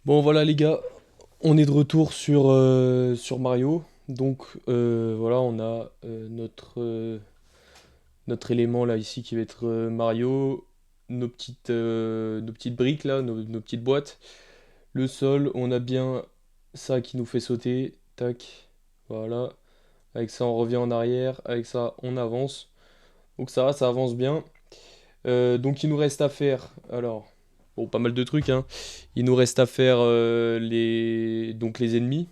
Bon voilà les gars, on est de retour sur Mario. Donc voilà, on a notre élément là ici qui va être Mario, nos petites briques là, nos petites boîtes. Le sol, on a bien ça qui nous fait sauter. Tac, voilà. Avec ça on revient en arrière, avec ça on avance. Donc ça va, ça avance bien. Donc il nous reste à faire, alors, bon, pas mal de trucs, hein. Il nous reste à faire donc les ennemis.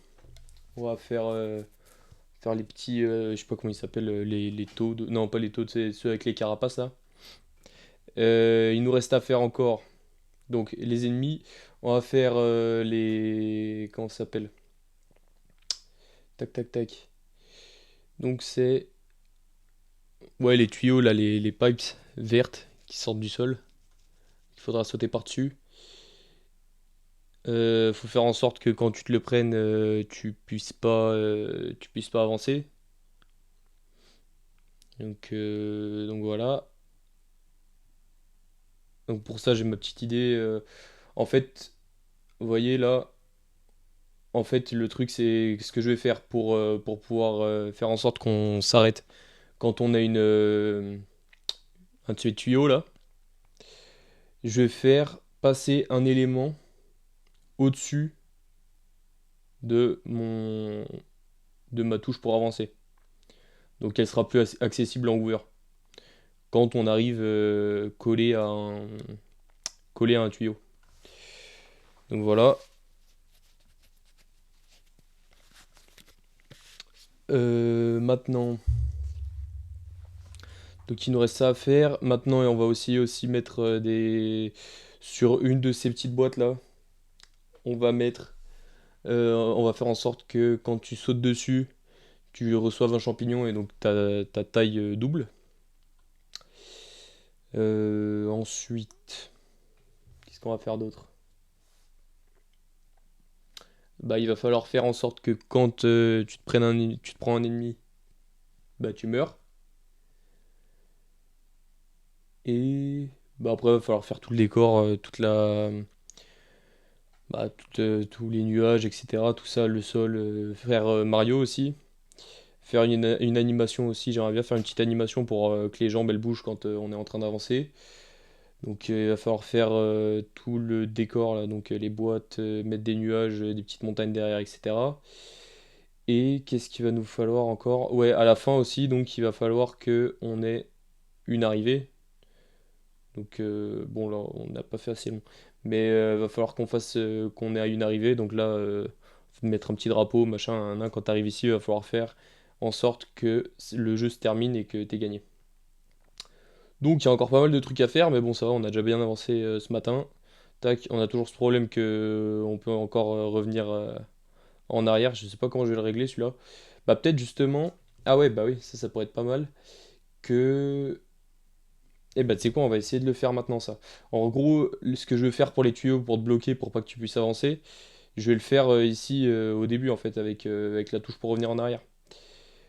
On va faire les petits, je sais pas comment ils s'appellent, les tauds. Non, pas les tauds, c'est ceux avec les carapaces là. Il nous reste à faire encore, donc les ennemis. On va faire les. Comment ça s'appelle? Tac, tac, tac. Donc c'est. Ouais, les tuyaux là, les pipes vertes qui sortent du sol. Il faudra sauter par-dessus. Faut faire en sorte que quand tu te le prennes, tu puisses pas avancer. Donc voilà. Donc pour ça, j'ai ma petite idée. En fait, vous voyez là, en fait, le truc, c'est ce que je vais faire pour pouvoir faire en sorte qu'on s'arrête quand on a un de ces tuyaux là. Je vais faire passer un élément au-dessus de mon de ma touche pour avancer. Donc elle sera plus accessible en hover quand on arrive collé à un tuyau. Donc voilà. Maintenant, donc il nous reste ça à faire. Maintenant, et on va aussi mettre des sur une de ces petites boîtes là. On va faire en sorte que quand tu sautes dessus, tu reçoives un champignon et donc ta taille double. Ensuite, qu'est-ce qu'on va faire d'autre? Bah, il va falloir faire en sorte que quand tu te prends un ennemi, bah tu meurs. Et bah après, il va falloir faire tout le décor, tous les nuages, etc. Tout ça, le sol, faire Mario aussi. Faire une animation aussi, j'aimerais bien faire une petite animation pour que les jambes elles bougent quand on est en train d'avancer. Donc il va falloir faire tout le décor là, donc les boîtes, mettre des nuages, des petites montagnes derrière, etc. Et qu'est-ce qu'il va nous falloir encore? Ouais, à la fin aussi, donc il va falloir que on ait une arrivée. Donc bon là, on n'a pas fait assez long. Mais va falloir qu'on ait une arrivée. Donc là, mettre un petit drapeau, machin, quand t'arrives ici, il va falloir faire en sorte que le jeu se termine et que t'aies gagné. Donc il y a encore pas mal de trucs à faire, mais bon ça va, on a déjà bien avancé ce matin. Tac, on a toujours ce problème que on peut encore revenir en arrière. Je sais pas comment je vais le régler celui-là. Bah peut-être justement. Ah ouais, bah oui, ça pourrait être pas mal. Que Eh bah tu sais quoi, on va essayer de le faire maintenant ça. En gros, ce que je veux faire pour les tuyaux, pour te bloquer, pour pas que tu puisses avancer, je vais le faire ici au début en fait, avec la touche pour revenir en arrière.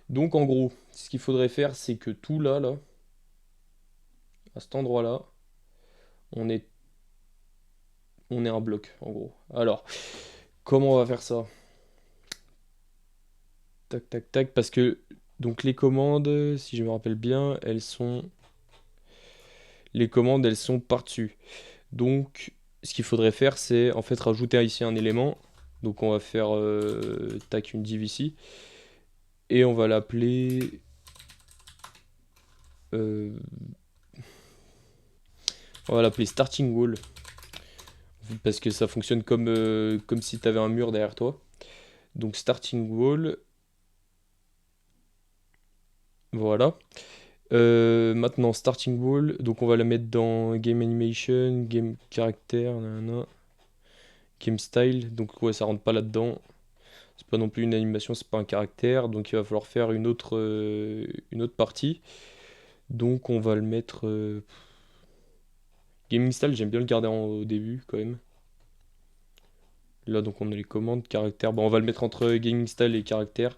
Donc en gros, ce qu'il faudrait faire, c'est que tout là, là, à cet endroit-là, on est, on est un bloc en gros. Alors, comment on va faire ça? Tac, tac, tac, parce que donc les commandes, si je me rappelle bien, les commandes elles sont par-dessus. Donc, ce qu'il faudrait faire, c'est en fait rajouter ici un élément. Donc, on va faire tac une div ici et euh, on va l'appeler starting wall parce que ça fonctionne comme si tu avais un mur derrière toi. Donc, starting wall, voilà. Maintenant, starting wall, donc on va la mettre dans game animation, game character, nanana, game style. Donc, ouais, ça rentre pas là-dedans. C'est pas non plus une animation, c'est pas un caractère, donc il va falloir faire une autre partie. Donc on va le mettre. Gaming style, j'aime bien le garder au début quand même. Là donc on a les commandes, caractère. Bon, on va le mettre entre gaming style et caractère.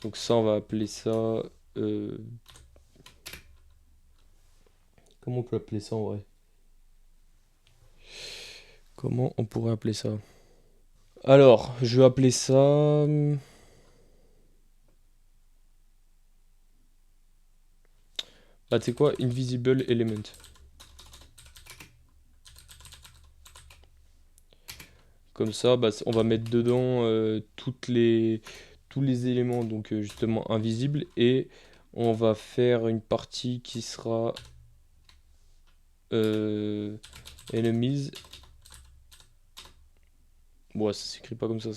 Donc ça on va appeler ça. euh, Comment on peut appeler ça en vrai? Comment on pourrait appeler ça? Alors, je vais appeler ça... Bah, tu sais quoi? Invisible Element. Comme ça, bah, on va mettre dedans tous les éléments, donc justement invisibles. Et on va faire une partie qui sera euh, enemies. Bon, ça s'écrit pas comme ça.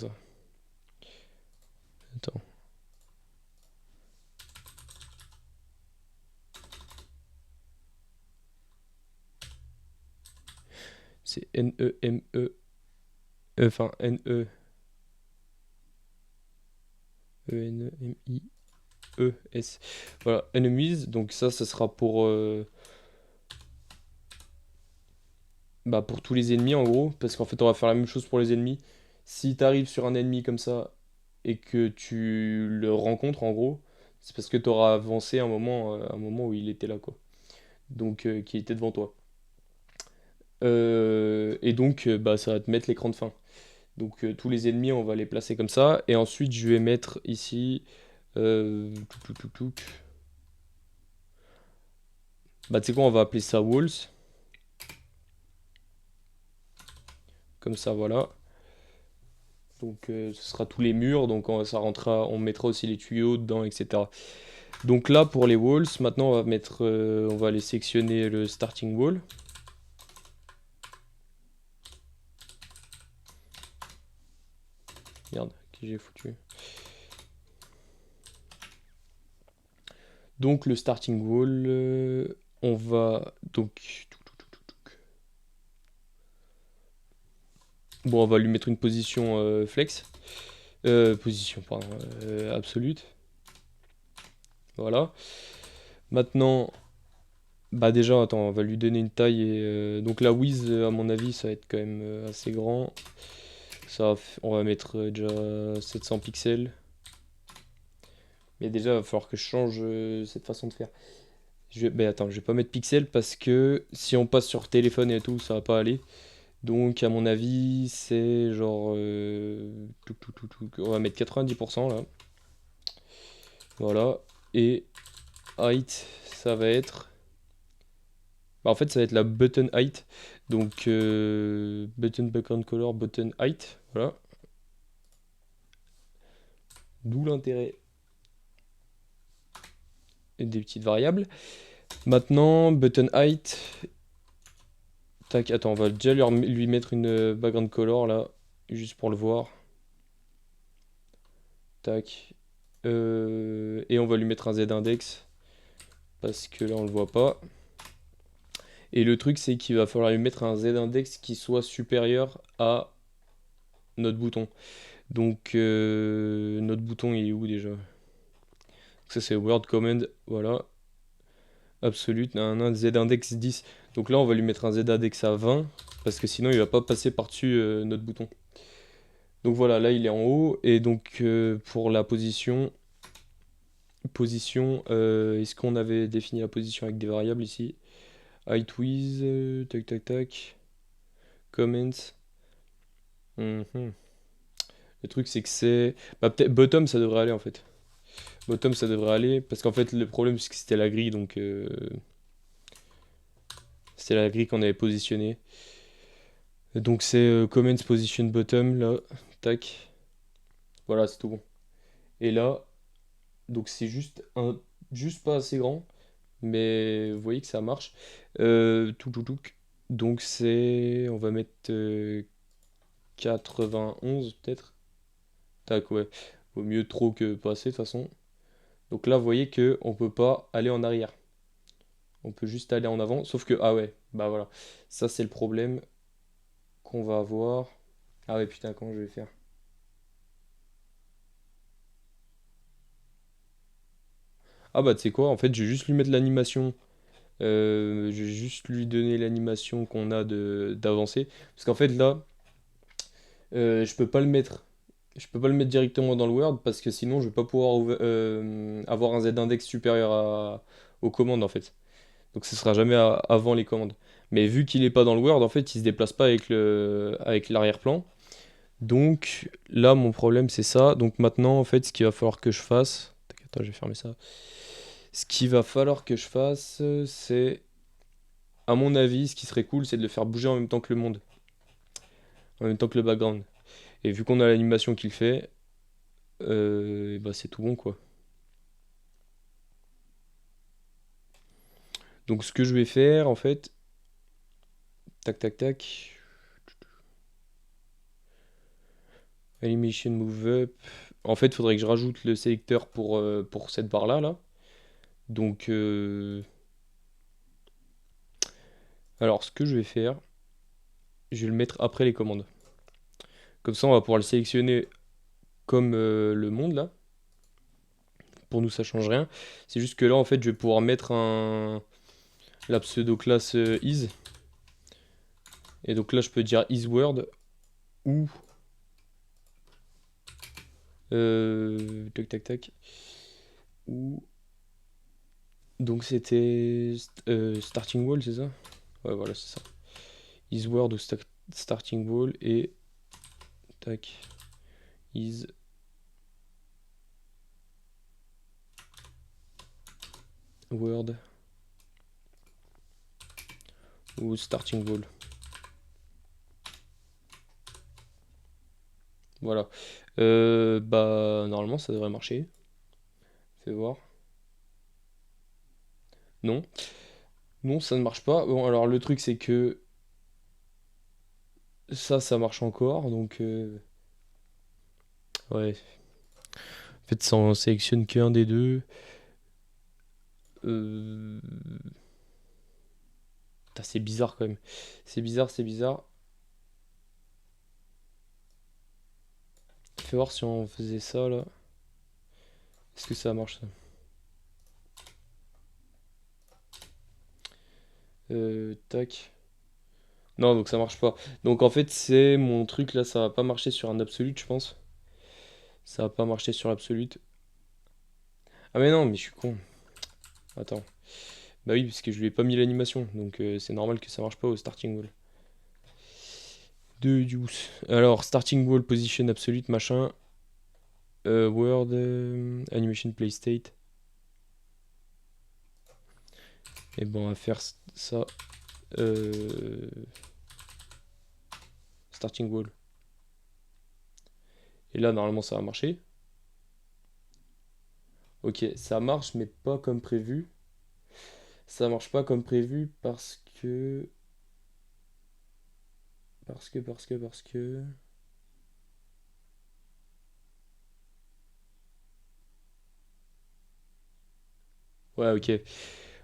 Attends. C'est N-E-M-E. Enfin, N-E-E-N-E-M-I-E-S. Voilà, enemies. Donc ça sera bah, pour tous les ennemis en gros. Parce qu'en fait, on va faire la même chose pour les ennemis. Si t'arrives sur un ennemi comme ça et que tu le rencontres en gros, c'est parce que tu auras avancé un moment où il était là, quoi. Donc, qui était devant toi. Et donc, bah, ça va te mettre l'écran de fin. Donc, tous les ennemis, on va les placer comme ça. Et ensuite, je vais mettre ici. Touc, touc, touc, touc. Bah, tu sais quoi, on va appeler ça walls. Comme ça, voilà. Donc, ce sera tous les murs. Donc, ça rentrera, on mettra aussi les tuyaux dedans, etc. Donc là, pour les walls, maintenant, on va aller sectionner le starting wall. Merde, qui j'ai foutu. Donc le starting wall, on va donc bon, on va lui mettre une position flex, position pardon, absolute. Voilà. Maintenant, bah déjà, attends, on va lui donner une taille et donc la width, à mon avis, ça va être quand même assez grand. On va mettre déjà 700 pixels. Mais déjà, il va falloir que je change cette façon de faire. Attends, je vais pas mettre pixels parce que si on passe sur téléphone et tout, ça va pas aller. Donc, à mon avis, c'est genre. On va mettre 90% là. Voilà. Et height, ça va être. Bah, en fait, ça va être la button height. Donc, button background color, button height. Voilà. D'où l'intérêt des petites variables. Maintenant, button height. Tac, attends, on va déjà lui mettre une background color là. Juste pour le voir. Tac. Et on va lui mettre un Z-index. Parce que là, on le voit pas. Et le truc, c'est qu'il va falloir lui mettre un Z-index qui soit supérieur à notre bouton. Donc, notre bouton, il est où déjà? Ça, c'est Word Command, voilà. Absolute, un Z-index 10. Donc là, on va lui mettre un Z-index à 20, parce que sinon, il va pas passer par-dessus notre bouton. Donc voilà, là, il est en haut. Et donc, pour la position, est-ce qu'on avait défini la position avec des variables ici? Height with, tac, tac, tac. Comments. Mhm. Le truc, c'est que c'est. Bah, peut-être bottom, ça devrait aller en fait. Bottom, ça devrait aller. Parce qu'en fait, le problème, c'est que c'était la grille. Donc, c'était la grille qu'on avait positionnée. Donc, c'est comments position bottom, là. Tac. Voilà, c'est tout bon. Et là, donc, c'est juste pas assez grand. Mais vous voyez que ça marche. Tout, tout, tout. Donc, c'est. On va mettre 91 peut-être. Tac, ouais. Vaut mieux trop que pas assez, de toute façon. Donc là, vous voyez que on peut pas aller en arrière. On peut juste aller en avant. Sauf que, ah ouais, bah voilà. Ça, c'est le problème qu'on va avoir. Ah ouais, putain, comment je vais faire? Ah bah, tu sais quoi? En fait, je vais juste lui mettre l'animation. Je vais juste lui donner l'animation qu'on a d'avancer. Parce qu'en fait, là, je peux pas le mettre. Je peux pas le mettre directement dans le Word parce que sinon, je vais pas pouvoir avoir un Z-index supérieur aux commandes, en fait. Donc ce sera jamais avant les commandes. Mais vu qu'il est pas dans le Word, en fait, il se déplace pas avec l'arrière-plan. Donc là, mon problème, c'est ça. Donc maintenant, en fait, ce qu'il va falloir que je fasse... Tac, attends, je vais fermer ça. Ce qu'il va falloir que je fasse, c'est... À mon avis, ce qui serait cool, c'est de le faire bouger en même temps que le monde. En même temps que le background. Et vu qu'on a l'animation qu'il fait, et bah c'est tout bon, quoi. Donc ce que je vais faire, en fait... Tac, tac, tac. Animation move up. En fait, il faudrait que je rajoute le sélecteur pour cette barre-là, là. Donc, alors, ce que je vais faire, je vais le mettre après les commandes. Comme ça, on va pouvoir le sélectionner comme le monde, là. Pour nous, ça change rien. C'est juste que là, en fait, je vais pouvoir mettre la pseudo-classe is. Et donc là, je peux dire isWord ou... tac, tac, tac. Ou... Donc c'était starting wall, c'est ça? Ouais, voilà, c'est ça. IsWord ou starting wall et... Tac. Is... Word ou starting wall. Voilà. Bah, normalement, ça devrait marcher. Fais voir. Non. Non, ça ne marche pas. Bon, alors le truc, c'est que ça marche encore. Donc, ouais. En fait, ça en sélectionne qu'un des deux. Euh... Putain, c'est bizarre quand même. C'est bizarre, c'est bizarre. Fais voir si on faisait ça là. Est-ce que ça marche ça? Tac. Non, donc ça marche pas. Donc en fait, c'est mon truc là, ça va pas marcher sur un absolute, je pense. Ça va pas marcher sur l'absolute. Ah mais non, mais je suis con. Attends. Bah oui, parce que je lui ai pas mis l'animation, donc c'est normal que ça marche pas au starting wall. De juice. Alors, starting wall position absolute, machin. Word, animation play state. Et bon, on va faire ça. Starting wall. Et là, normalement, ça va marcher. Ok, ça marche, mais pas comme prévu. Ça marche pas comme prévu parce que... Parce que... Ouais, ok.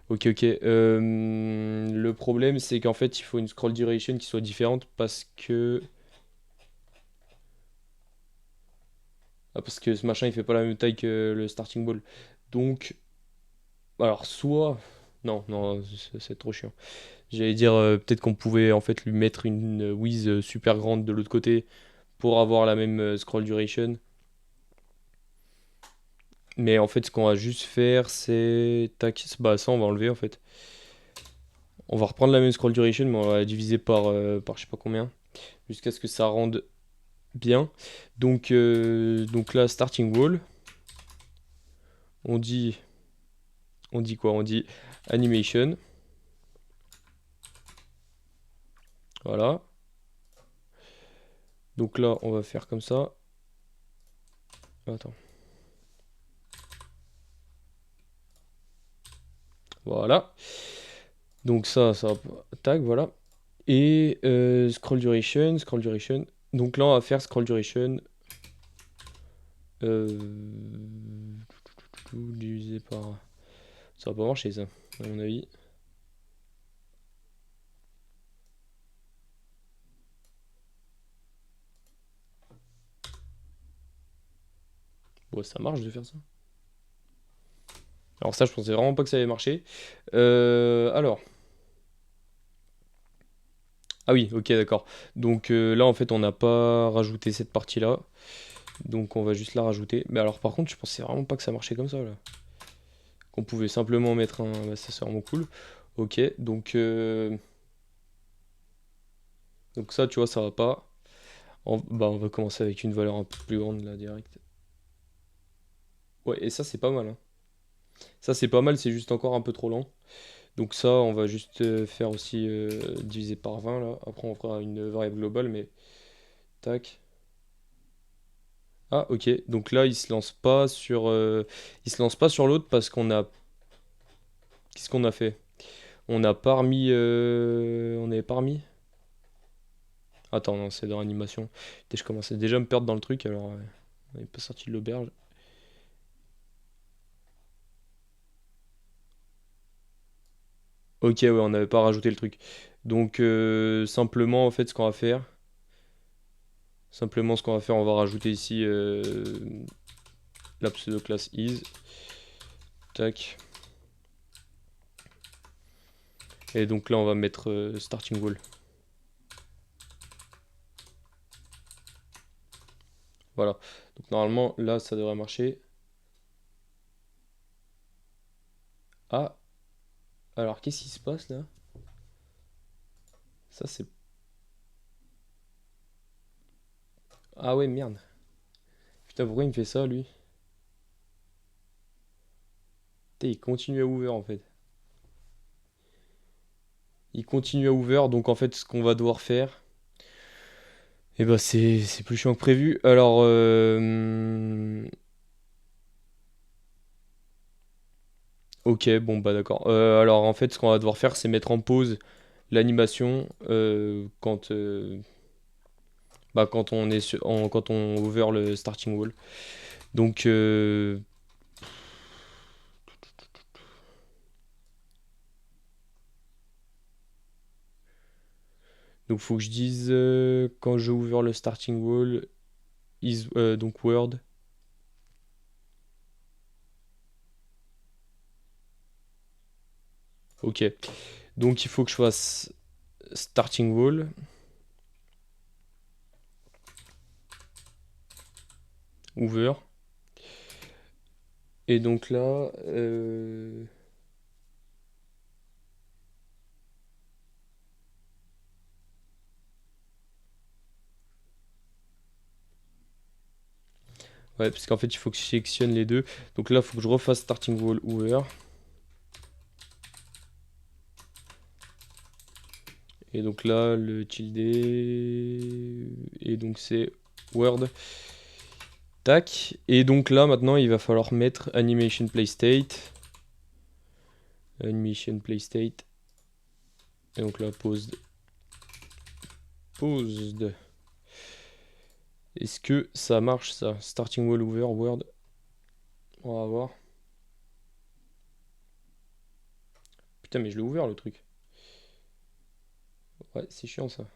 Ok, ok. Le problème, c'est qu'en fait, il faut une scroll duration qui soit différente parce que... Ah, parce que ce machin, il fait pas la même taille que le starting ball. Donc, alors, soit... Non, non, c'est trop chiant. J'allais dire, peut-être qu'on pouvait en fait lui mettre une Wiz super grande de l'autre côté pour avoir la même scroll duration. Mais en fait, ce qu'on va juste faire, c'est... Tac, bah ça, on va enlever en fait. On va reprendre la même scroll duration, mais on va la diviser par je sais pas combien. Jusqu'à ce que ça rende bien. Donc là, starting wall. On dit... On dit quoi? On dit animation. Voilà. Donc là, on va faire comme ça. Attends. Voilà. Donc ça va... Tac, voilà. Et scroll duration, scroll duration. Donc là, on va faire scroll duration divisé par... Ça va pas marcher ça, à mon avis. Bon, ça marche de faire ça. Alors ça, je pensais vraiment pas que ça allait marcher. Alors... Ah oui, ok, d'accord. Donc là, en fait, on n'a pas rajouté cette partie-là. Donc on va juste la rajouter. Mais alors par contre, je pensais vraiment pas que ça marchait comme ça, là. Qu'on pouvait simplement mettre un... Bah, ça, c'est vraiment cool. Ok, donc ça, tu vois, ça va pas. Bah, on va commencer avec une valeur un peu plus grande là, direct. Ouais, et ça, c'est pas mal, hein. Ça, c'est pas mal, c'est juste encore un peu trop lent. Donc ça, on va juste faire aussi diviser par 20 là. Après, on fera une variable globale, mais tac. Ah, ok. Donc là, il se lance pas sur, il se lance pas sur l'autre parce qu'on a. Qu'est-ce qu'on a fait? On a pas remis, on avait pas remis. Attends, non, c'est dans animation. Putain, je commençais déjà à me perdre dans le truc, alors on n'est pas sorti de l'auberge. Ok, ouais, on n'avait pas rajouté le truc. Donc simplement, en fait, ce qu'on va faire, on va rajouter ici la pseudo classe is. Tac. Et donc là, on va mettre starting wall. Voilà. Donc normalement, là, ça devrait marcher. Ah, alors qu'est-ce qui se passe là? Ça, c'est. Ah ouais, merde. Putain, pourquoi il me fait ça, lui? Putain, il continue à over en fait. Il continue à over, donc en fait, ce qu'on va devoir faire. Et bah, c'est plus chiant que prévu. Alors, ok, bon, bah d'accord. Alors, en fait, ce qu'on va devoir faire, c'est mettre en pause l'animation quand on est quand on over le starting wall. Donc, faut que je dise quand je ouvre le starting wall, donc word. Ok. Donc, il faut que je fasse starting wall, over. Et donc là, ouais, parce qu'en fait, il faut que je sélectionne les deux. Donc là, il faut que je refasse starting wall over. Et donc là, le tilde. Et donc c'est Word. Tac. Et donc là, maintenant, il va falloir mettre animation play state. Animation play state. Et donc là, paused. Paused. Est-ce que ça marche ça? Starting wall over, Word. On va voir. Putain, mais je l'ai ouvert le truc. Ouais, c'est chiant ça.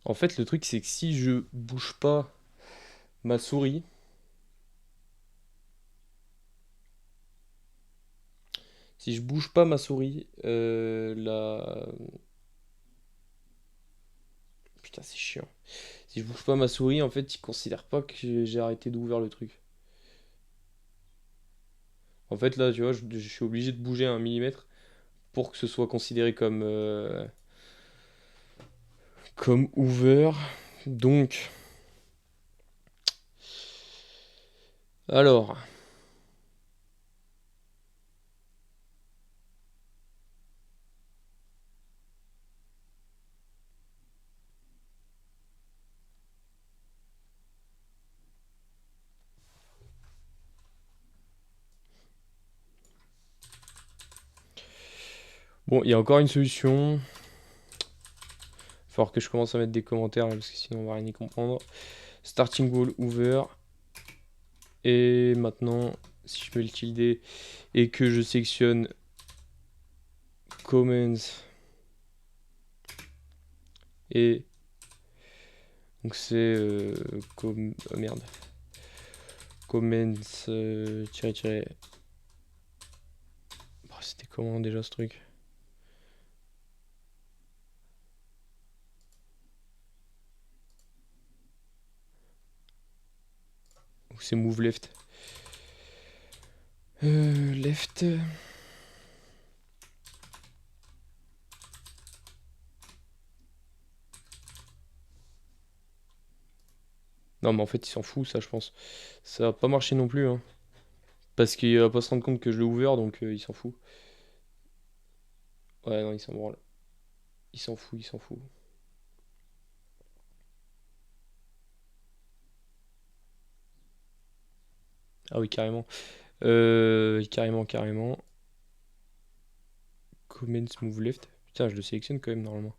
En fait, le truc, c'est que si je bouge pas ma souris, si je bouge pas ma souris, putain, c'est chiant. Si je bouge pas ma souris, en fait, il considère pas que j'ai arrêté d'ouvrir le truc. En fait, là, tu vois, je suis obligé de bouger 1 millimètre pour que ce soit considéré comme ouvert. Donc, alors, bon, il y a encore une solution. Il va falloir que je commence à mettre des commentaires parce que sinon on va rien y comprendre. Starting wall ouvert. Et maintenant, si je mets le tilde et que je sélectionne comments et donc c'est oh merde, commence tirer. Oh, c'était comment déjà ce truc? Ou c'est move left? Left. Non, mais en fait, il s'en fout, ça, je pense. Ça va pas marcher non plus, hein. Parce qu'il va pas se rendre compte que je l'ai ouvert, donc il s'en fout. Ouais, non, il s'en branle. Il s'en fout, il s'en fout. Ah oui, carrément. Carrément. Commence move left. Putain, je le sélectionne quand même, normalement.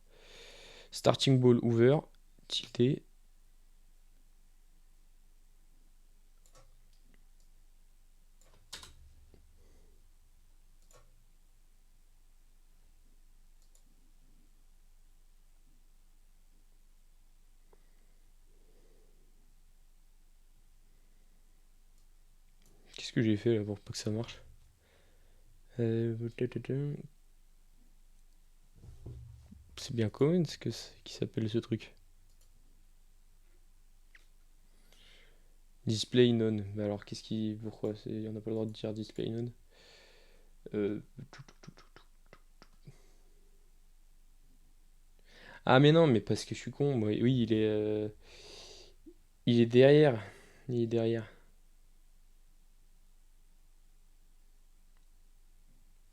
Starting ball over. Tilté. Qu'est-ce que j'ai fait là pour pas que ça marche? C'est bien Commence qui s'appelle ce truc. Display none. Mais alors, qu'est-ce qui. Pourquoi on n'a pas le droit de dire display none? Euh, Ah, mais non, mais parce que je suis con. Oui, il est derrière. Il est derrière.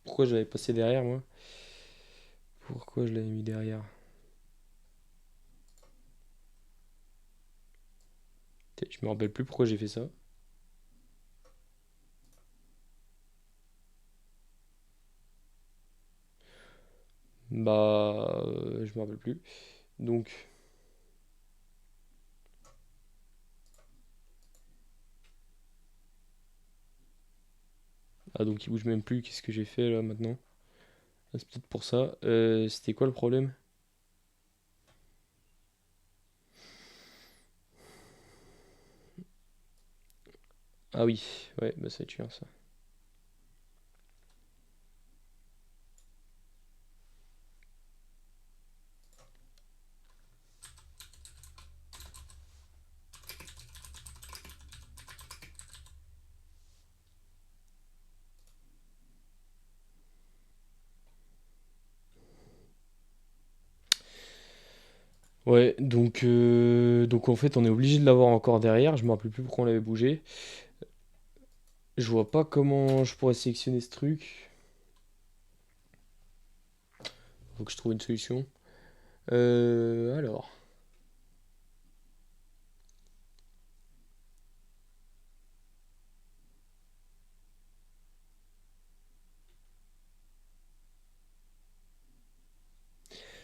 Pourquoi j'avais passé derrière, moi? Pourquoi je l'avais mis derrière? Je me rappelle plus pourquoi j'ai fait ça. Bah, je me rappelle plus. Donc, donc il bouge même plus. Qu'est-ce que j'ai fait là maintenant? Ah, c'est peut-être pour ça. C'était quoi le problème? Ah oui, ouais, bah ça va être chiant ça. Ouais, donc en fait on est obligé de l'avoir encore derrière. Je me rappelle plus pourquoi on l'avait bougé. Je vois pas comment je pourrais sélectionner ce truc. Faut que je trouve une solution. Alors.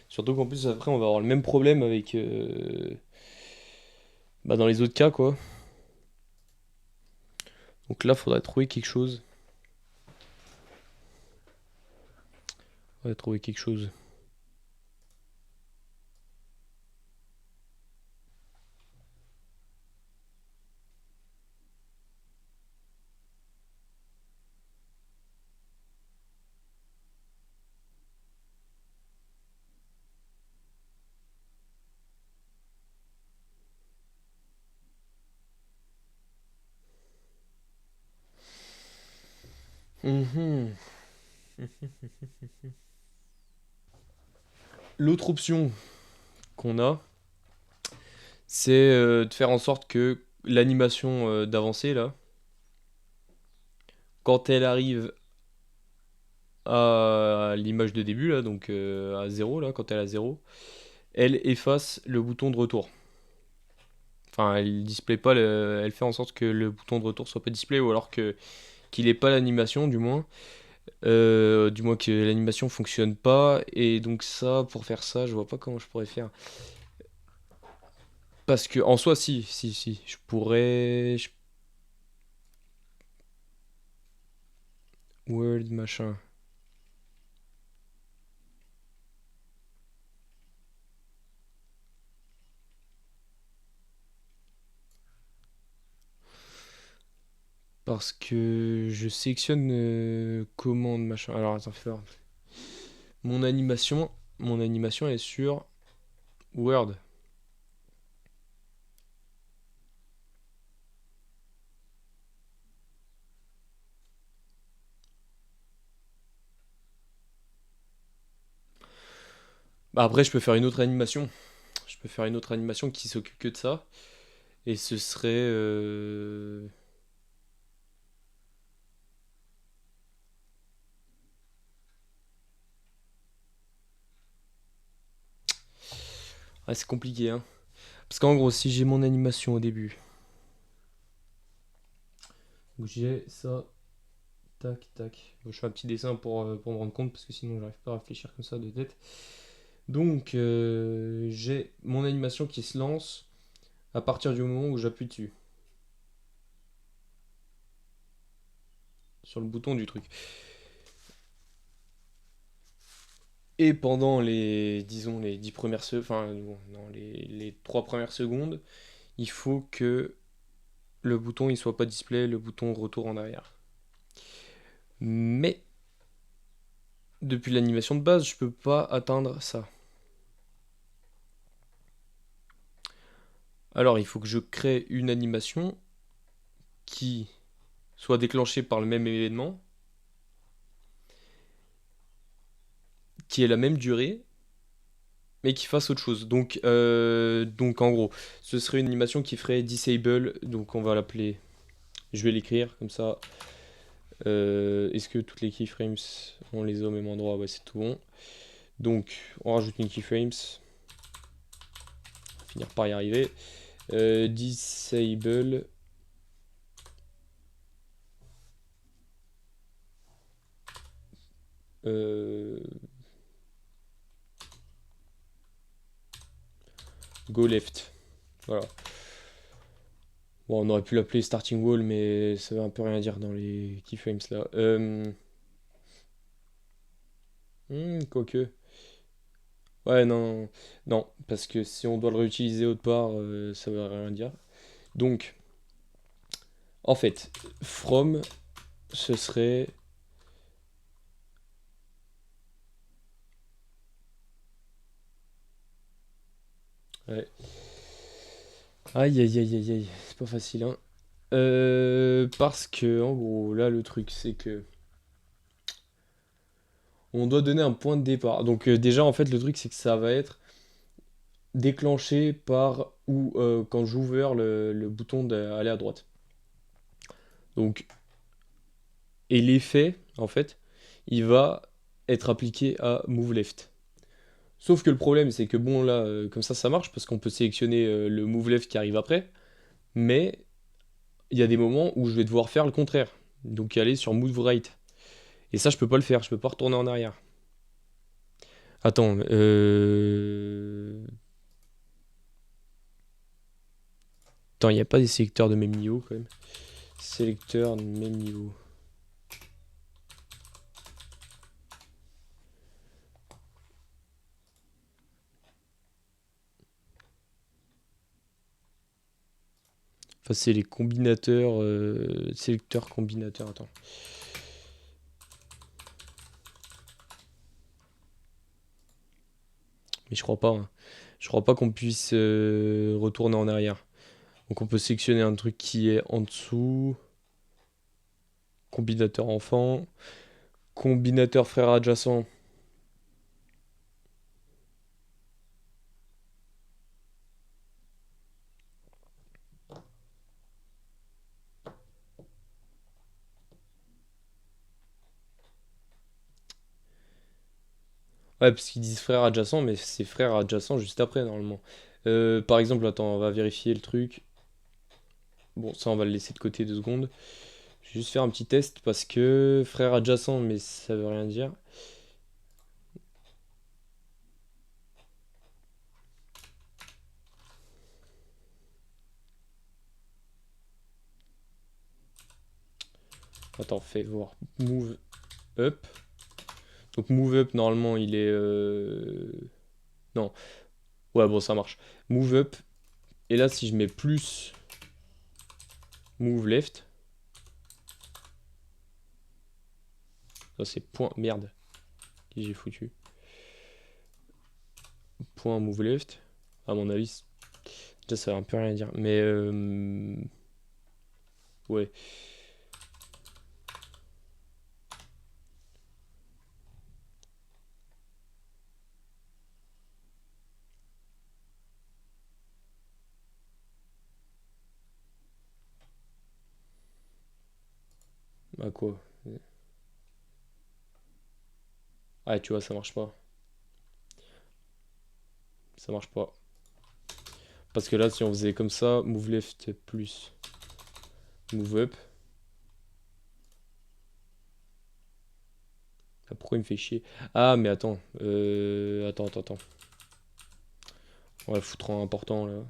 Surtout qu'en plus après on va avoir le même problème avec bah, dans les autres cas quoi. Donc là faudrait trouver quelque chose. Faudrait trouver quelque chose. Mhm. L'autre option qu'on a, c'est de faire en sorte que l'animation d'avancer là, quand elle arrive à l'image de début là, donc à zéro là, quand elle est à zéro, elle efface le bouton de retour. Enfin, elle display pas, elle fait en sorte que le bouton de retour soit pas display ou alors que qu'il ait pas l'animation du moins. Du moins que l'animation fonctionne pas. Et donc ça, pour faire ça, je vois pas comment je pourrais faire. Parce que en soi, si, je pourrais. Word machin. Parce que je sélectionne commande machin. Alors attends, fais voir. Mon animation, mon animation est sur Word. Bah après, je peux faire une autre animation. Je peux faire une autre animation qui s'occupe que de ça. Et ce serait. Ah, c'est compliqué, hein. Parce qu'en gros, si j'ai mon animation au début, donc j'ai ça, tac, tac. Bon, je fais un petit dessin pour me rendre compte, parce que sinon, j'arrive pas à réfléchir comme ça de tête. Donc, j'ai mon animation qui se lance à partir du moment où j'appuie dessus, sur le bouton du truc. Et pendant les, disons, les 10 premières secondes, enfin, bon, non, les 3 premières secondes, il faut que le bouton il soit pas display, le bouton retour en arrière. Mais depuis l'animation de base, je peux pas atteindre ça. Alors il faut que je crée une animation qui soit déclenchée par le même événement, qui ait la même durée, mais qui fasse autre chose. Donc en gros, ce serait une animation qui ferait disable, donc on va l'appeler, je vais l'écrire comme ça. Est-ce que toutes les keyframes, on les a au même endroit? Ouais, c'est tout bon. Donc on rajoute une keyframes, on va finir par y arriver. Disable euh, go left. Voilà. Bon, on aurait pu l'appeler starting wall, mais ça veut un peu rien dire dans les keyframes là. Quoique. Ouais, non, non, parce que si on doit le réutiliser autre part, ça veut rien dire. Donc, en fait, from, ce serait. Ouais. Aïe, aïe, aïe, aïe, aïe, c'est pas facile, hein. Parce que, en gros, là, le truc, c'est que on doit donner un point de départ. Donc, déjà, en fait, le truc, c'est que ça va être déclenché par ou quand j'ouvre le bouton d'aller à droite. Donc, et l'effet, en fait, il va être appliqué à move left. Sauf que le problème, c'est que bon, là, comme ça marche parce qu'on peut sélectionner le move left qui arrive après, mais il y a des moments où je vais devoir faire le contraire. Donc, aller sur move right. Et ça, je peux pas le faire, je peux pas retourner en arrière. Attends, attends, il n'y a pas des sélecteurs de même niveau quand même. Sélecteur de même niveau. Enfin, c'est les combinateurs, sélecteurs combinateurs. Attends. Mais je crois pas, hein. Je crois pas qu'on puisse retourner en arrière. Donc on peut sélectionner un truc qui est en dessous. Combinateur enfant. Combinateur frère adjacent. Ouais, parce qu'ils disent frère adjacent, mais c'est frère adjacent juste après normalement. Par exemple, attends, on va vérifier le truc. Bon, ça on va le laisser de côté 2 secondes. Je vais juste faire un petit test parce que frère adjacent, mais ça veut rien dire. Attends, fais voir. Move up. Donc move up, normalement, il est... Non. Ouais, bon, ça marche. Move up. Et là, si je mets plus move left, Ça c'est point, merde, qui j'ai foutu. Point move left. À mon avis, déjà ça veut un peu rien dire. Mais ouais. Bah quoi? Ah tu vois, ça marche pas. Ça marche pas. Parce que là, si on faisait comme ça, move left plus move up. Ah, pourquoi il me fait chier? Ah, mais attends. Attends. On va foutre en important là.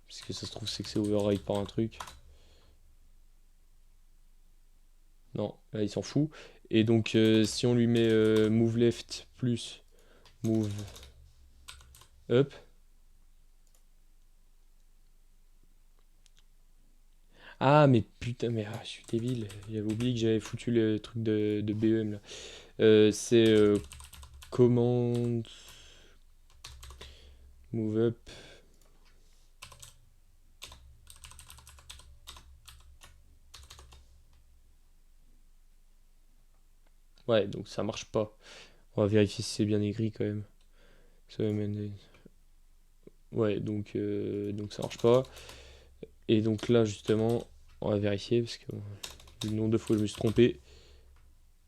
Parce que ça se trouve, c'est que c'est override par un truc. Non, là il s'en fout. Et donc, si on lui met move left plus move up. Ah, mais putain, mais je suis débile. J'avais oublié que j'avais foutu le truc de BEM là. C'est commande move up. Ouais, donc ça marche pas. On va vérifier si c'est bien écrit quand même. Ça va Ouais, donc ça marche pas. Et donc là, justement, on va vérifier parce que le nombre de fois où je me suis trompé.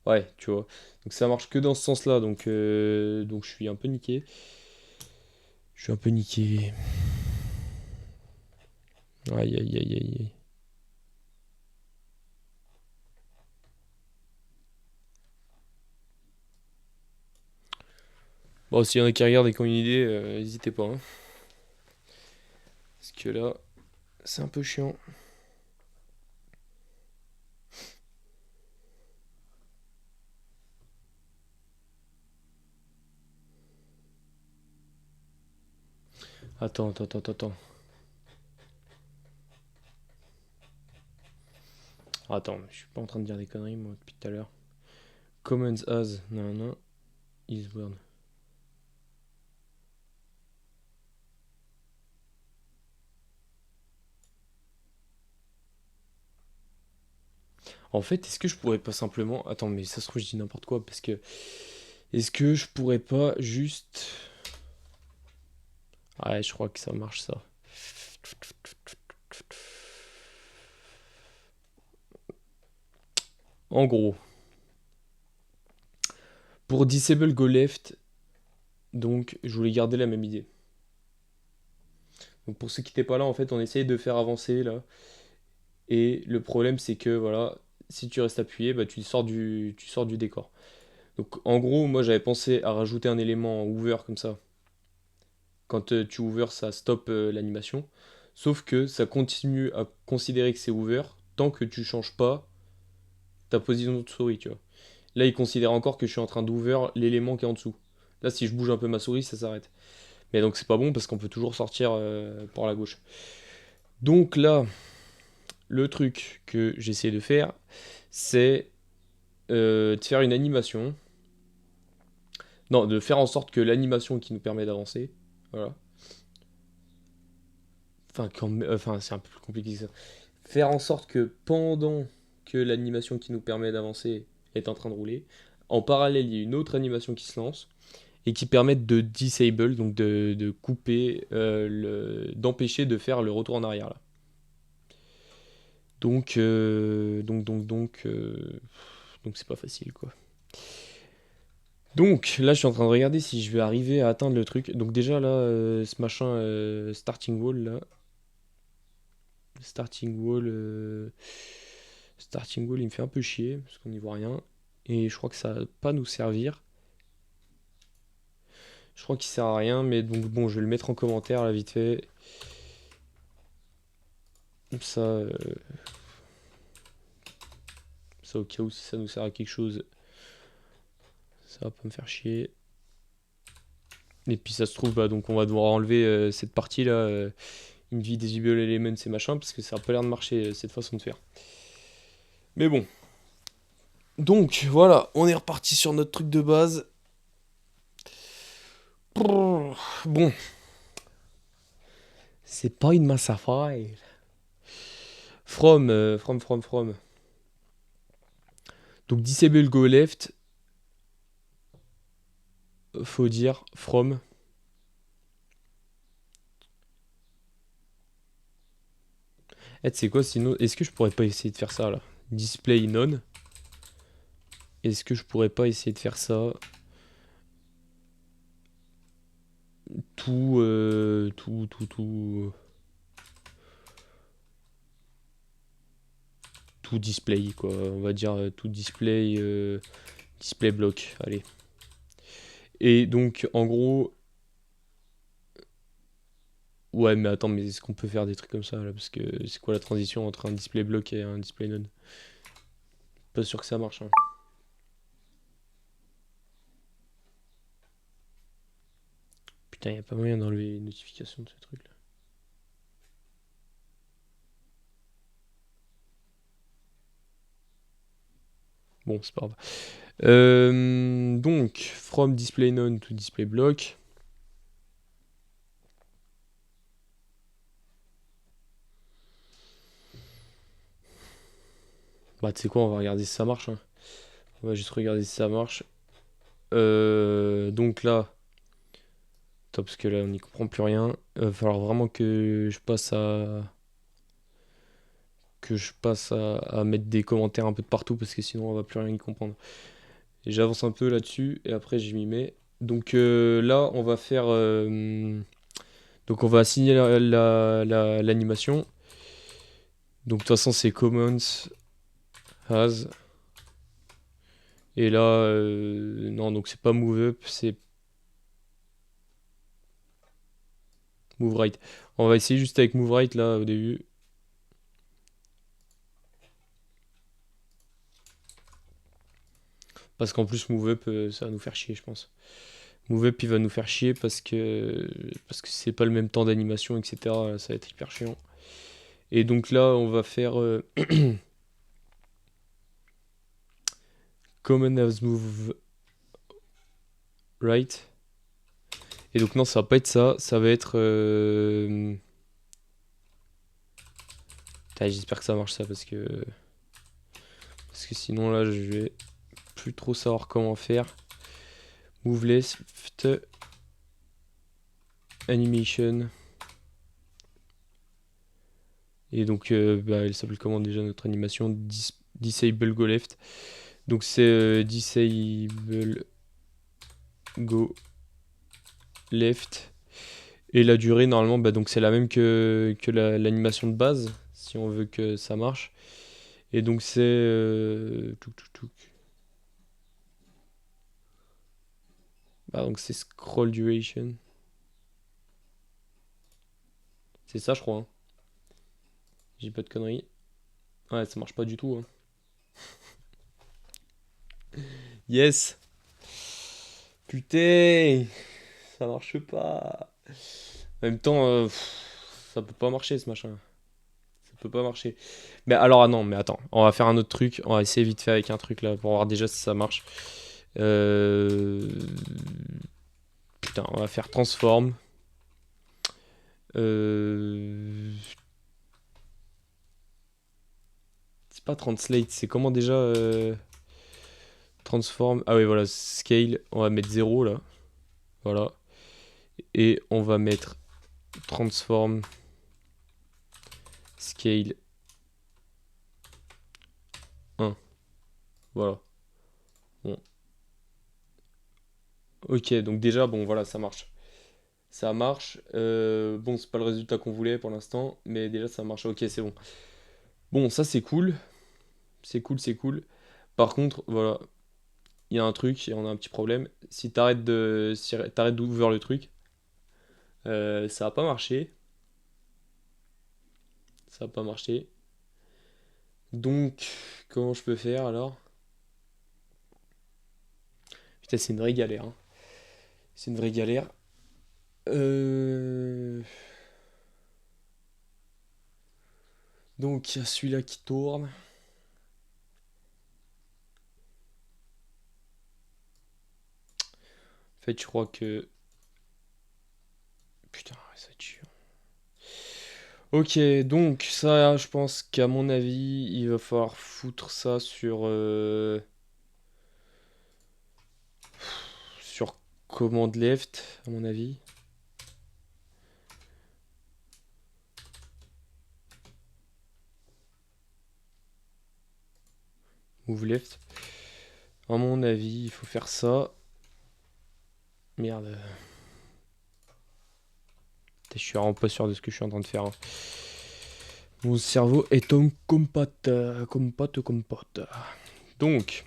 Ouais, tu vois. Donc ça marche que dans ce sens-là. Donc je suis un peu niqué. Je suis un peu niqué. Aïe, aïe, aïe, aïe, aïe. Bon, s'il y en a qui regardent et qui ont une idée, n'hésitez pas, hein. Parce que là, c'est un peu chiant. Attends. Attends, je suis pas en train de dire des conneries, moi, depuis tout à l'heure. Commons as, non, is word. En fait, est-ce que je pourrais pas simplement... Attends, mais ça se trouve, je dis n'importe quoi, parce que... Est-ce que je pourrais pas juste... Ouais, je crois que ça marche, ça. En gros, pour disable go left, donc je voulais garder la même idée. Donc pour ceux qui n'étaient pas là, en fait, on essayait de faire avancer, là. Et le problème, c'est que, voilà, si tu restes appuyé, bah, tu sors du décor. Donc en gros, moi j'avais pensé à rajouter un élément en hover comme ça. Quand tu hover, ça stoppe l'animation. Sauf que ça continue à considérer que c'est hover tant que tu changes pas ta position de souris, tu vois. Là, il considère encore que je suis en train d'ouvrir l'élément qui est en dessous. Là, si je bouge un peu ma souris, ça s'arrête. Mais donc c'est pas bon parce qu'on peut toujours sortir par la gauche. Donc là, le truc que j'essaie de faire, c'est de faire une animation. Non, de faire en sorte que l'animation qui nous permet d'avancer, voilà. Enfin, c'est un peu plus compliqué que ça. Faire en sorte que pendant que l'animation qui nous permet d'avancer est en train de rouler, en parallèle, il y a une autre animation qui se lance et qui permettent de disable, donc de couper, d'empêcher de faire le retour en arrière là. Donc c'est pas facile quoi. Donc là je suis en train de regarder si je vais arriver à atteindre le truc. Donc déjà là, ce machin starting wall là, starting wall, starting wall il me fait un peu chier parce qu'on n'y voit rien. Et je crois que ça va pas nous servir. Je crois qu'il sert à rien, mais donc bon, je vais le mettre en commentaire là vite fait. Comme ça au cas où si ça nous sert à quelque chose, ça va pas me faire chier. Et puis ça se trouve, bah, donc on va devoir enlever cette partie là, Invisible Elements et machin, parce que ça a pas l'air de marcher cette façon de faire. Mais bon, Donc voilà, on est reparti sur notre truc de base. Bon, c'est pas une masse à file. From. Donc disable go left, faut dire from. Eh, tu sais quoi, sinon, est-ce que je pourrais pas essayer de faire ça là? Display none. Est-ce que je pourrais pas essayer de faire ça? Tout display quoi. On va dire tout display, display block. Allez. Et donc en gros, ouais, mais attends, mais est-ce qu'on peut faire des trucs comme ça là? Parce que c'est quoi la transition entre un display block et un display none? Pas sûr que ça marche, hein. Putain, y a pas moyen d'enlever les notifications de ce truc là. Bon, c'est pas grave. Donc, from display none to display block. Bah, tu sais quoi, on va regarder si ça marche, hein. On va juste regarder si ça marche. Donc là, top, parce que là, on n'y comprend plus rien. Il va falloir vraiment que je passe à mettre des commentaires un peu de partout parce que sinon on va plus rien y comprendre. Et j'avance un peu là-dessus et après je m'y mets. Donc là, on va faire. Donc on va assigner l'animation. Donc de toute façon, c'est Commons as. Et là, non, donc c'est pas move up, c'est move right. On va essayer juste avec move right là au début. Parce qu'en plus, move up, ça va nous faire chier, je pense. Move up, il va nous faire chier parce que c'est pas le même temps d'animation, etc. Ça va être hyper chiant. Et donc là, on va faire common as move right. Et donc non, ça va pas être ça. Ça va être... J'espère que ça marche ça parce que sinon là, je vais plus trop savoir comment faire. Move left animation. Et donc, bah, elle s'appelle comment déjà notre animation? Disable go left. Donc c'est disable go left. Et la durée, normalement, bah, donc c'est la même que l'animation de base, si on veut que ça marche. Et donc c'est... Bah, donc c'est scroll duration. C'est ça, je crois, hein. J'ai pas de conneries. Ouais, ça marche pas du tout, hein. Yes! Putain! Ça marche pas. En même temps, ça peut pas marcher ce machin. Ça peut pas marcher. Mais alors, ah non, mais attends, on va faire un autre truc. On va essayer vite fait avec un truc là pour voir déjà si ça marche. Euh... Putain, on va faire transform. Euh... C'est pas translate, c'est comment déjà transform. Ah oui, voilà, scale. On va mettre 0 là. Voilà. Et on va mettre transform scale 1. Voilà. Bon. Ok, donc déjà, bon, voilà, ça marche. Ça marche. Bon, c'est pas le résultat qu'on voulait pour l'instant, mais déjà ça marche. Ok, c'est bon. Bon, ça c'est cool. C'est cool, c'est cool. Par contre, voilà, il y a un truc et on a un petit problème. Si t'arrêtes d'ouvrir le truc, ça va pas marcher. Ça va pas marcher. Donc, comment je peux faire alors? Putain, c'est une vraie galère, hein. C'est une vraie galère. Euh... Donc, il y a celui-là qui tourne. fait, je crois que... Putain, ça tue. Ok, donc ça, je pense qu'à mon avis, il va falloir foutre ça sur commande left, à mon avis. Move left. À mon avis, il faut faire ça. Merde. Je suis vraiment pas sûr de ce que je suis en train de faire, hein. Mon cerveau est en compote. Compote. Donc,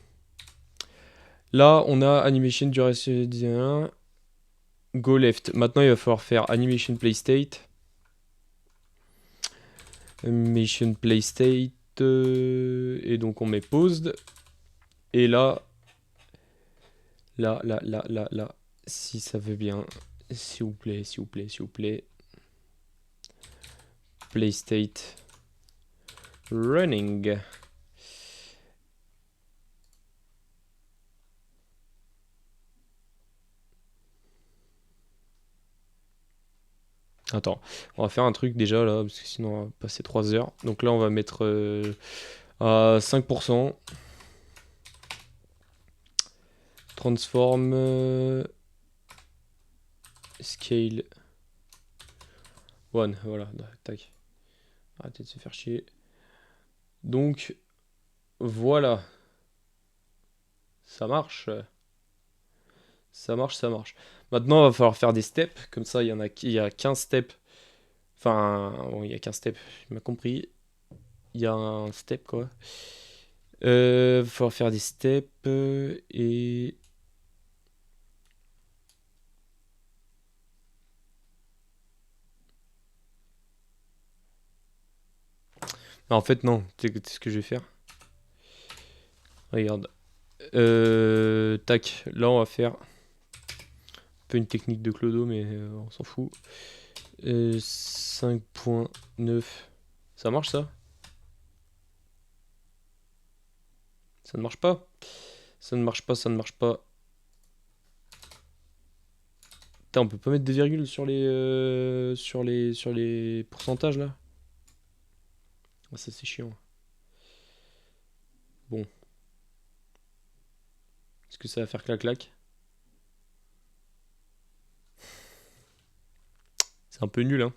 là, on a animation duration go left. Maintenant, il va falloir faire animation play state. Animation play state. Et donc, on met paused. Et là, si ça veut bien, s'il vous plaît, s'il vous plaît, s'il vous plaît. Play state running. Attends, on va faire un truc déjà là, parce que sinon on va passer 3 heures. Donc là, on va mettre à 5%. Transform. Scale. One, voilà, tac. Arrêtez de se faire chier. Donc, voilà. Ça marche. Ça marche, ça marche. Maintenant, il va falloir faire des steps. Comme ça, il y a 15 steps. Enfin, bon, il y a 15 steps, tu m'as compris. Il y a un step, quoi. Il va falloir faire des steps et... Ah, en fait, non. C'est ce que je vais faire. Regarde. Tac. Là, on va faire un peu une technique de Clodo, mais on s'en fout. 5.9. Ça marche, ça? Ça ne marche pas? Ça ne marche pas, ça ne marche pas. Putain, on peut pas mettre des virgules sur les pourcentages, là? Ah, ça, c'est chiant. Bon. Est-ce que ça va faire clac-clac? C'est un peu nul, hein.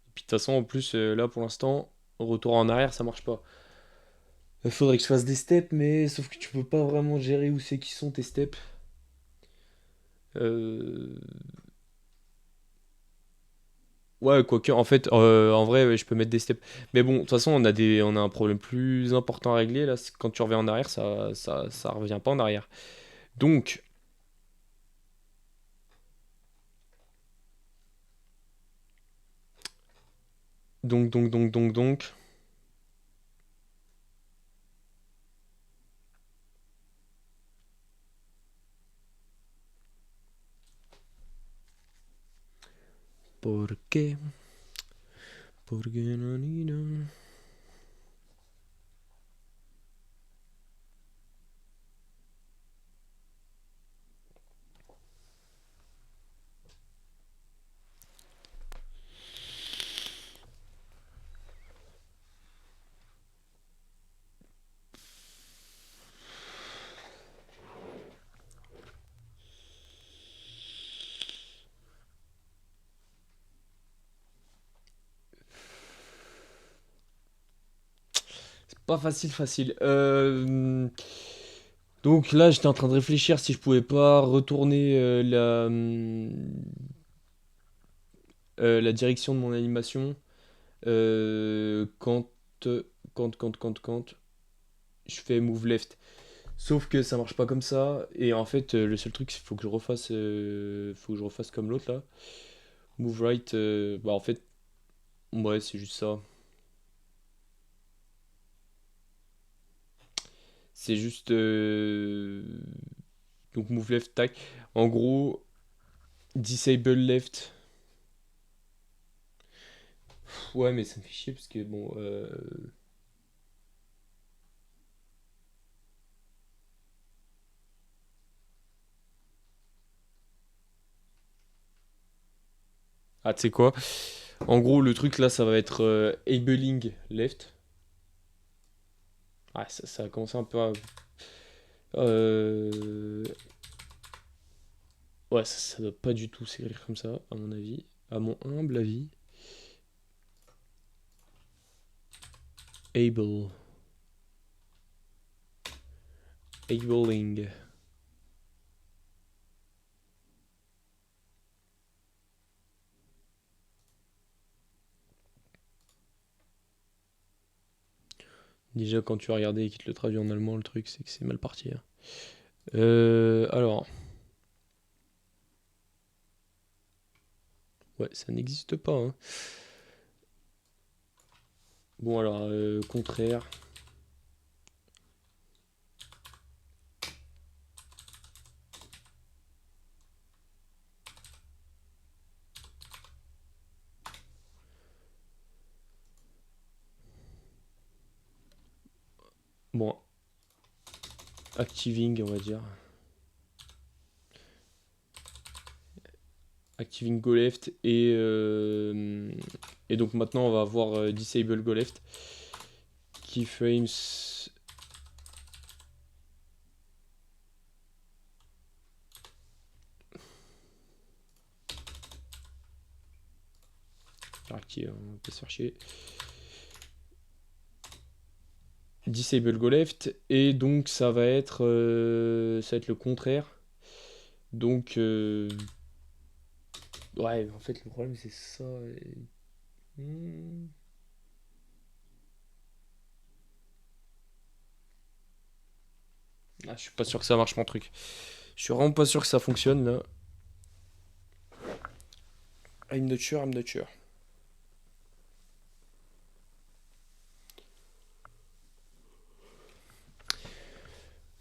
Et puis de toute façon, en plus, là pour l'instant, retour en arrière, ça marche pas. Il faudrait que je fasse des steps, mais sauf que tu peux pas vraiment gérer où c'est qui sont tes steps. Euh... Ouais, quoique, en fait, en vrai, ouais, je peux mettre des steps. Mais bon, de toute façon, on a un problème plus important à régler. Là, quand tu reviens en arrière, ça revient pas en arrière. Donc, donc. ¿Por qué? Porque no, ni no. Pas facile, facile. Donc là, j'étais en train de réfléchir si je pouvais pas retourner la direction de mon animation quand je fais move left. Sauf que ça marche pas comme ça. Et en fait, le seul truc, c'est qu'il faut que je refasse comme l'autre là. Move right, bah en fait, ouais, c'est juste ça. C'est juste donc move left, tac. En gros, disable left. Ouais, mais ça me fait chier parce que bon, Ah, tu sais quoi? En gros, le truc là, ça va être enabling left. Ah, ça a commencé un peu à... Euh, Ouais, ça doit pas du tout s'écrire comme ça, à mon avis. À mon humble avis. Able. Abling. Déjà, quand tu vas regarder et qu'il te le traduit en allemand, le truc, c'est que c'est mal parti, hein. Alors. Ouais, ça n'existe pas, hein. Bon, alors, contraire. Bon, activing, on va dire. Activing go left et donc maintenant on va avoir disable go left keyframes. Qui on peut se faire chier. Disable go left et donc ça va être le contraire. Donc ouais, en fait le problème c'est ça. Hmm. Ah, je suis pas sûr que ça marche mon truc. Je suis vraiment pas sûr que ça fonctionne là. I'm not sure, I'm not sure.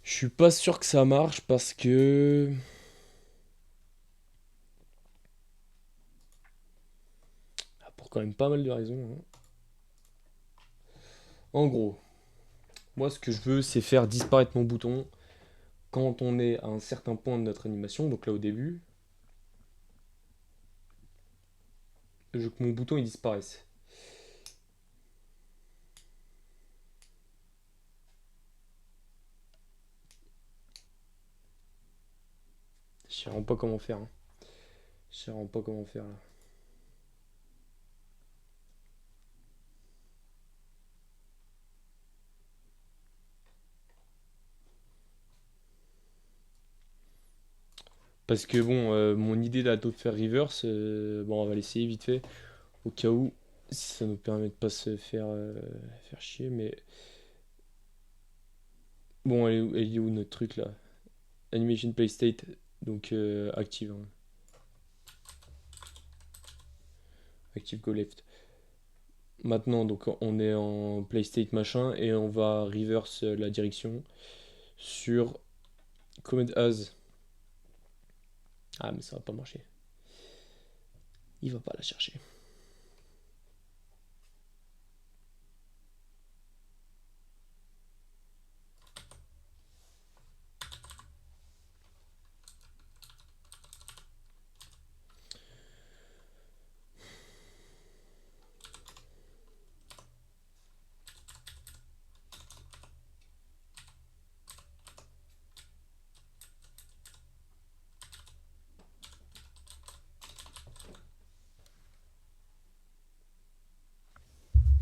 Je suis pas sûr que ça marche parce que pour quand même pas mal de raisons, hein. En gros, moi ce que je veux c'est faire disparaître mon bouton quand on est à un certain point de notre animation, donc là au début, je veux que mon bouton il disparaisse. Je sais vraiment pas comment faire, hein. Je sais vraiment pas comment faire là. Parce que bon, mon idée là de faire reverse, bon on va l'essayer vite fait, au cas où, si ça nous permet de pas se faire chier, mais... Bon, elle est où notre truc là? Animation play state, donc active, hein. Active go left. Maintenant, donc on est en play state machin et on va reverse la direction sur command as. Ah, mais ça va pas marcher. Il va pas la chercher.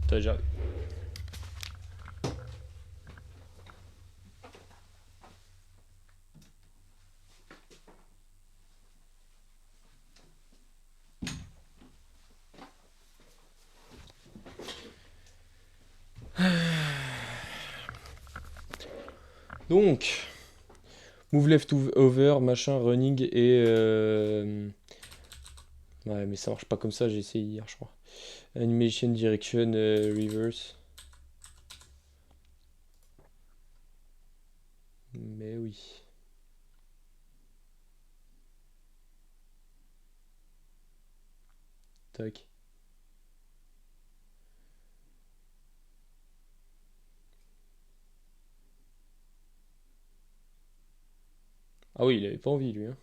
T'as déjà. Donc, move left over, machin, running et. Ouais, mais ça marche pas comme ça, j'ai essayé hier, je crois. Animation direction reverse. Mais oui. Tac. Ah oui, il avait pas envie lui, hein.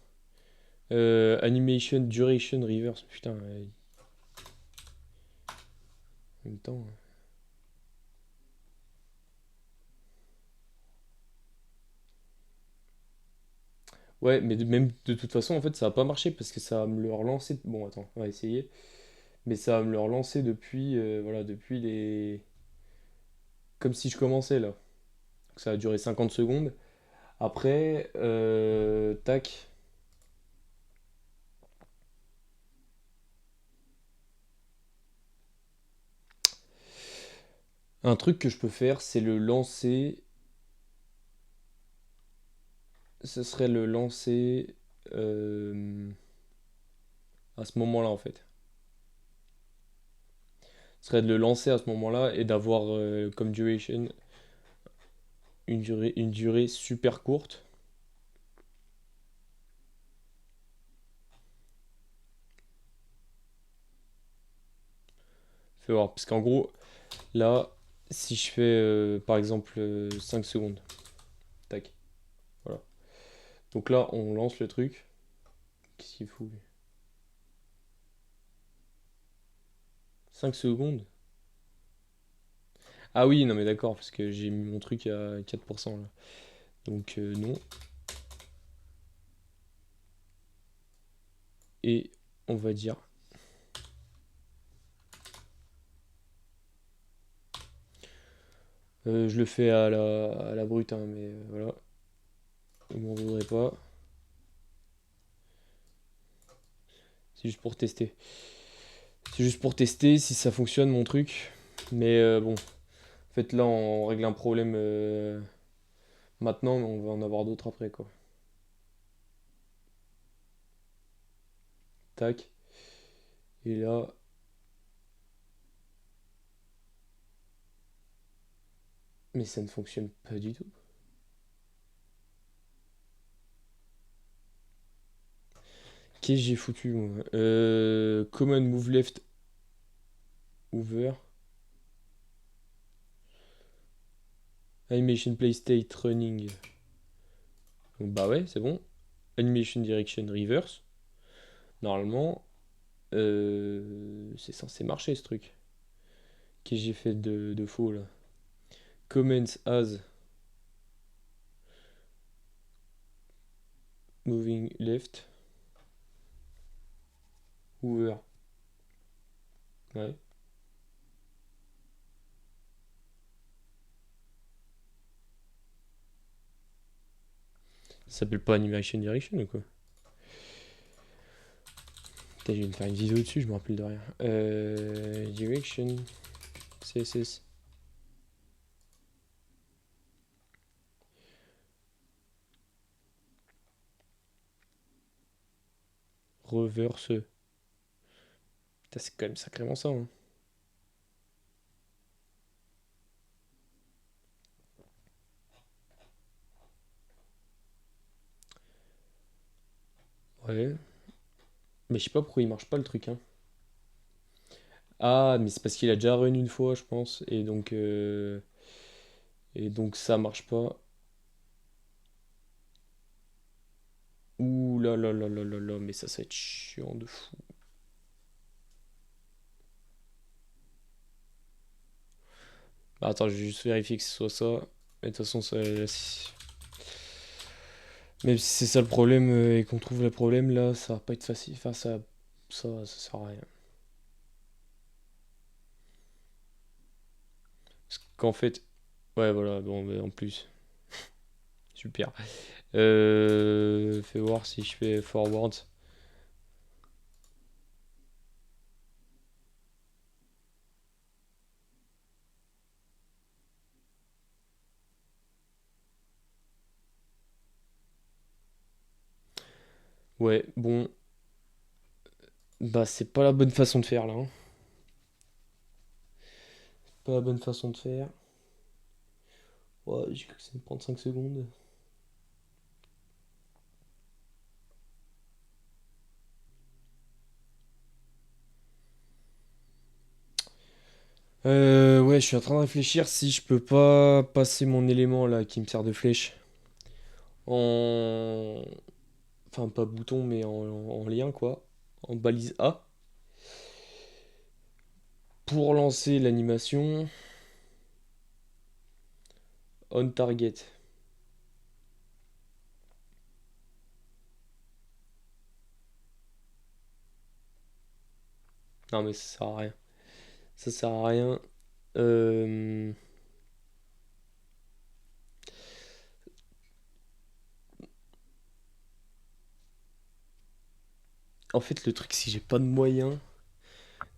Animation duration reverse. Putain, En même temps. Ouais, mais même de toute façon, en fait, ça va pas marcher parce que ça va me le relancer. Bon, attends, on va essayer. Mais ça va me le relancer depuis, voilà, depuis les. Comme si je commençais là. Donc ça va durer 50 secondes. Après, tac. Un truc que je peux faire, c'est le lancer. Ce serait le lancer euh, à ce moment-là en fait. Ce serait de le lancer à ce moment-là et d'avoir comme duration une durée super courte. Fais voir. Parce qu'en gros, là, si je fais par exemple 5 secondes, tac, voilà. Donc là, on lance le truc. Qu'est-ce qu'il fout lui? 5 secondes? Ah oui, non mais d'accord, parce que j'ai mis mon truc à 4% là. Donc non. Et on va dire. Je le fais à la brute, hein, mais voilà. Vous m'en voudrez pas. C'est juste pour tester. C'est juste pour tester si ça fonctionne mon truc. Mais bon, en fait là on règle un problème maintenant, mais on va en avoir d'autres après quoi. Tac. Et là, mais ça ne fonctionne pas du tout. Qu'est-ce que j'ai foutu moi? Common move left over. Animation play state running. Donc, bah ouais, c'est bon. Animation direction reverse. Normalement, c'est censé marcher ce truc. Qu'est-ce que j'ai fait de faux là? Comments as moving left over. Ouais. Ça s'appelle pas animation direction ou quoi? Putain, je vais me faire une vidéo dessus, je me rappelle de rien. Direction CSS. Reverse. Putain, c'est quand même sacrément ça, hein. Ouais. Mais je sais pas pourquoi il marche pas le truc, hein. Ah, mais c'est parce qu'il a déjà run une fois, je pense. Et donc ça marche pas. Ouh là là là là là là, mais ça va être chiant de fou. Bah, attends, je vais juste vérifier que ce soit ça. Mais de toute façon, même si c'est ça le problème et qu'on trouve le problème là, ça va pas être facile. Enfin, ça sert à rien. Parce qu'en fait, ouais, voilà, bon, mais en plus, super. Fais voir si je fais forward. Ouais, bon, bah c'est pas la bonne façon de faire là, hein. Pas la bonne façon de faire. Ouais, j'ai cru que ça allait me prendre 5 secondes. Ouais, je suis en train de réfléchir si je peux pas passer mon élément là qui me sert de flèche en. Enfin, pas bouton, mais en lien quoi. En balise A. Pour lancer l'animation, on target. Non mais ça sert à rien. Ça sert à rien. Euh, En fait, le truc, c'est que j'ai pas de moyen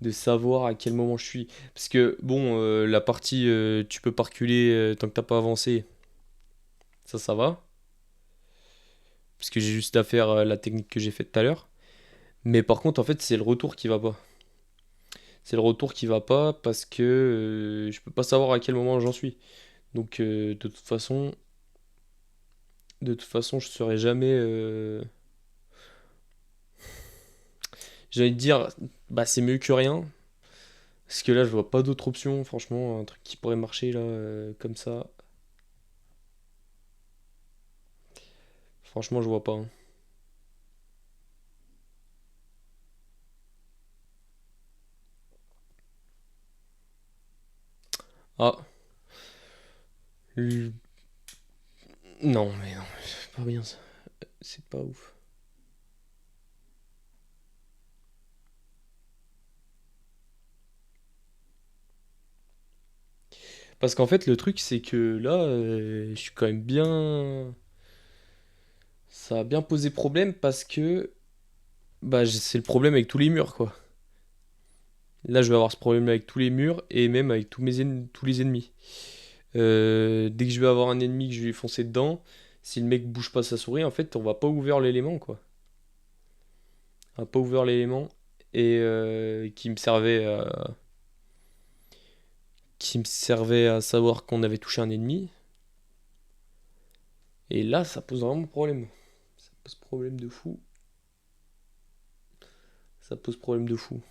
de savoir à quel moment je suis. Parce que, bon, la partie tu peux pas reculer tant que t'as pas avancé, ça va. Parce que j'ai juste à faire la technique que j'ai faite tout à l'heure. Mais par contre, en fait, c'est le retour qui va pas. C'est le retour qui va pas parce que je peux pas savoir à quel moment j'en suis. Donc, de toute façon, je serai jamais. J'allais te dire, bah c'est mieux que rien. Parce que là, je vois pas d'autre option. Franchement, un truc qui pourrait marcher là, comme ça. Franchement, je vois pas, hein. Ah, l- non, mais non, c'est pas bien ça. C'est pas ouf. Parce qu'en fait, le truc, c'est que là, je suis quand même bien. Ça a bien posé problème parce que. Bah, c'est le problème avec tous les murs, quoi. Là, je vais avoir ce problème avec tous les murs et même avec tous les ennemis. Dès que je vais avoir un ennemi que je vais foncer dedans, si le mec bouge pas sa souris, en fait, on va pas ouvrir l'élément, quoi. On va pas ouvrir l'élément et qui me servait à savoir qu'on avait touché un ennemi. Et là, ça pose vraiment problème. Ça pose problème de fou. Ça pose problème de fou.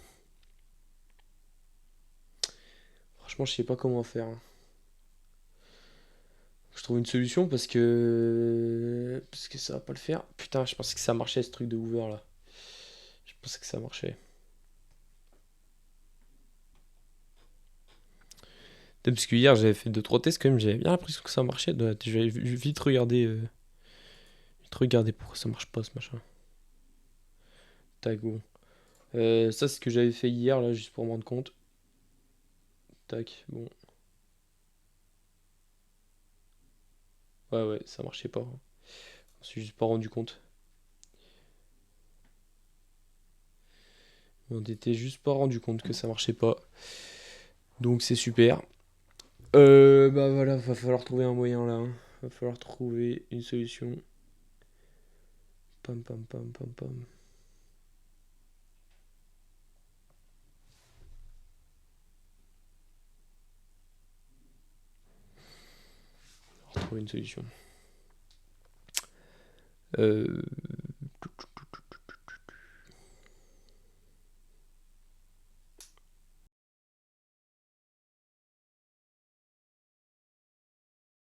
Franchement, je sais pas comment faire, hein. Je trouve une solution parce que ça va pas le faire. Putain, je pensais que ça marchait ce truc de Hoover là. Je pensais que ça marchait. Peut-être parce que hier j'avais fait deux trois tests quand même, j'avais bien l'impression que ça marchait. Je vais vite regarder pourquoi ça marche pas ce machin. Tac, bon. Ça c'est ce que j'avais fait hier là, juste pour me rendre compte. Tac, bon. Ouais, ouais, ça marchait pas, hein. Je me suis juste pas rendu compte. On était juste pas rendu compte que ça marchait pas. Donc c'est super. Bah voilà, va falloir trouver un moyen là, hein. Va falloir trouver une solution. Pam pam pam pam pam. Trouver une solution. Euh,